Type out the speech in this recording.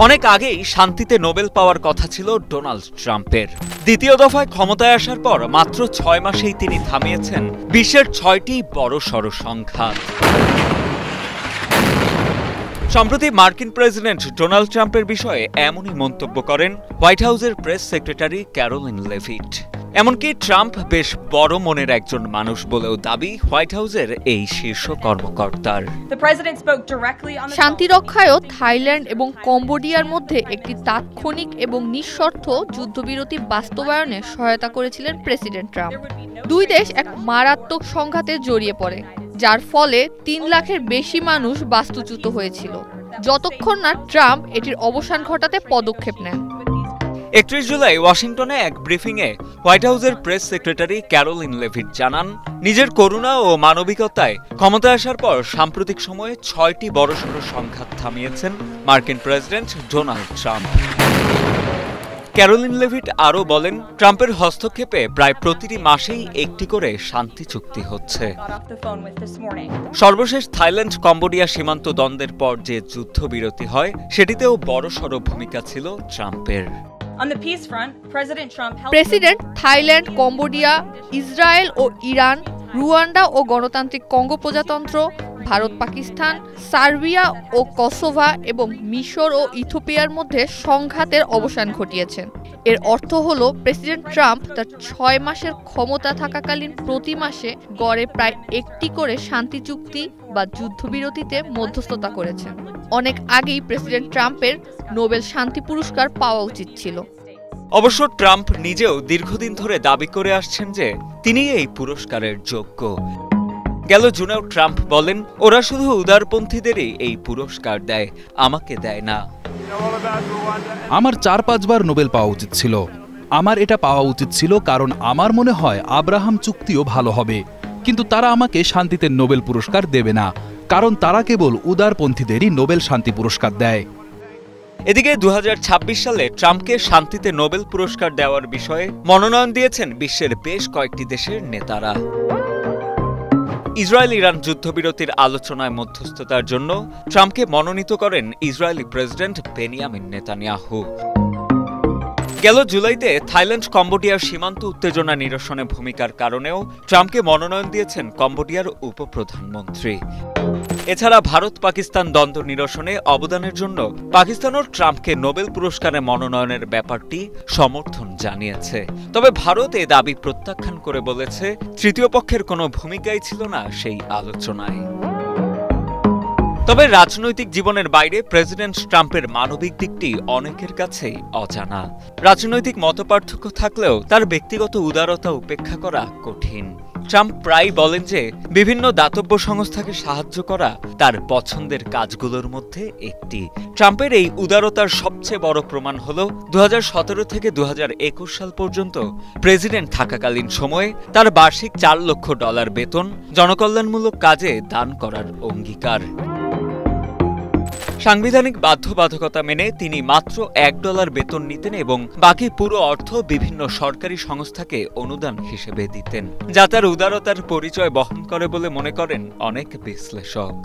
অনেক আগেই শান্তিতে নোবেল পাওয়ার কথা ছিল ডোনাল্ড ট্রাম্পের। দ্বিতীয় দফায় ক্ষমতায় আসার পর মাত্র 6 মাসেই তিনি থামিয়েছেন বিশ্বের 6টি বড়সড় সংঘাত। সম্প্রতি মার্কিন প্রেসিডেন্ট ডোনাল্ড ট্রাম্পের বিষয়ে এমনই মন্তব্য করেন হোয়াইট হাউসের প্রেস সেক্রেটারি ক্যারোলিন লেভিট। এমনকি ট্রাম্প বেশ বড় মনের একজন মানুষ বলেও দাবি হোয়াইট হাউসের এই শীর্ষ কর্মকর্তার। শান্তি রক্ষায়ও থাইল্যান্ড এবং কম্বোডিয়ার মধ্যে একটি তাৎক্ষণিক এবং নিঃশর্ত যুদ্ধবিরতি বাস্তবায়নে সহায়তা করেছিলেন প্রেসিডেন্ট ট্রাম্প। দুই দেশ এক মারাত্মক সংঘাতে জড়িয়ে পড়ে, যার ফলে 3 লাখের বেশি মানুষ বাস্তুচ্যুত হয়েছিল, যতক্ষণ না ট্রাম্প এটির অবসান ঘটাতে পদক্ষেপ নেন। 31 জুলাই ওয়াশিংটনে এক ব্রিফিংয়ে হোয়াইট হাউসের প্রেস সেক্রেটারি ক্যারোলিন লেভিট জানান, নিজের করুণা ও মানবিকতায় ক্ষমতায় আসার পর সাম্প্রতিক সময়ে 6টি বড়সড় সংঘাত থামিয়েছেন মার্কিন president Donald Trump. Karoline Leavitt আরও বলেন, ট্রাম্পের হস্তক্ষেপে প্রায় প্রতিটি মাসেই একটি করে শান্তি চুক্তি হচ্ছে। সর্বশেষ থাইল্যান্ড কম্বোডিয়া সীমান্ত দ্বন্দ্বের পর যে যুদ্ধবিরতি হয়, সেটিতেও বড়সড় ভূমিকা ছিল ট্রাম্পের। প্রেসিডেন্ট থাইল্যান্ড, কম্বোডিয়া, ইসরায়েল ও ইরান, রুয়ান্ডা ও গণতান্ত্রিক কঙ্গো প্রজাতন্ত্র, ভারত, পাকিস্তান, সার্বিয়া ও কসোভো এবং মিশর ও ইথিওপিয়ার মধ্যে সংঘাতের অবসান ঘটিয়েছেন। এর অর্থ হল প্রেসিডেন্ট ট্রাম্প তার 6 মাসের ক্ষমতা থাকাকালীন প্রতি মাসে গড়ে প্রায় একটি করে শান্তি চুক্তি বা যুদ্ধবিরতিতে মধ্যস্থতা করেছেন। অনেক আগেই প্রেসিডেন্ট ট্রাম্পের নোবেল শান্তি পুরস্কার পাওয়া উচিত ছিল। অবশ্য ট্রাম্প নিজেও দীর্ঘদিন ধরে দাবি করে আসছেন যে তিনি এই পুরস্কারের যোগ্য। গেল জুনেও ট্রাম্প বলেন, ওরা শুধু উদারপন্থীদেরই এই পুরস্কার দেয়, আমাকে দেয় না। আমার 4-5 বার নোবেল পাওয়া উচিত ছিল। আমার এটা পাওয়া উচিত ছিল, কারণ আমার মনে হয় আব্রাহাম চুক্তিও ভালো হবে, কিন্তু তারা আমাকে শান্তিতে নোবেল পুরস্কার দেবে না, কারণ তারা কেবল উদারপন্থীদেরই নোবেল শান্তি পুরস্কার দেয়। এদিকে 2026 সালে ট্রাম্পকে শান্তিতে নোবেল পুরস্কার দেওয়ার বিষয়ে মনোনয়ন দিয়েছেন বিশ্বের বেশ কয়েকটি দেশের নেতারা। ইসরায়েল ইরান যুদ্ধবিরতির আলোচনায় মধ্যস্থতার জন্য ট্রাম্পকে মনোনীত করেন ইসরায়েলি প্রেসিডেন্ট বেনিয়ামিন নেতানিয়াহু। গেল জুলাইতে থাইল্যান্ড কম্বোডিয়ার সীমান্ত উত্তেজনা নিরসনে ভূমিকার কারণেও ট্রাম্পকে মনোনয়ন দিয়েছেন কম্বোডিয়ার উপপ্রধানমন্ত্রী। এছাড়া ভারত পাকিস্তান দ্বন্দ্ব নিরসনে অবদানের জন্য পাকিস্তানও ট্রাম্পকে নোবেল পুরস্কারে মনোনয়নের ব্যাপারটি সমর্থন জানিয়েছে। তবে ভারত এ দাবি প্রত্যাখ্যান করে বলেছে, তৃতীয় পক্ষের কোনো ভূমিকাই ছিল না সেই আলোচনায়। তবে রাজনৈতিক জীবনের বাইরে প্রেসিডেন্ট ট্রাম্পের মানবিক দিকটি অনেকের কাছেই অজানা। রাজনৈতিক মতপার্থক্য থাকলেও তার ব্যক্তিগত উদারতা উপেক্ষা করা কঠিন। ট্রাম্প প্রায় বলেন যে বিভিন্ন দাতব্য সংস্থাকে সাহায্য করা তার পছন্দের কাজগুলোর মধ্যে একটি। ট্রাম্পের এই উদারতার সবচেয়ে বড় প্রমাণ হল 2017 থেকে 2021 সাল পর্যন্ত প্রেসিডেন্ট থাকাকালীন সময়ে তার বার্ষিক $4 লক্ষ বেতন জনকল্যাণমূলক কাজে দান করার অঙ্গীকার। সাংবিধানিক বাধ্যবাধকতা মেনে তিনি মাত্র $1 বেতন নিতেন এবং বাকি পুরো অর্থ বিভিন্ন সরকারি সংস্থাকে অনুদান হিসেবে দিতেন, যা তার উদারতার পরিচয় বহন করে বলে মনে করেন অনেক বিশ্লেষক।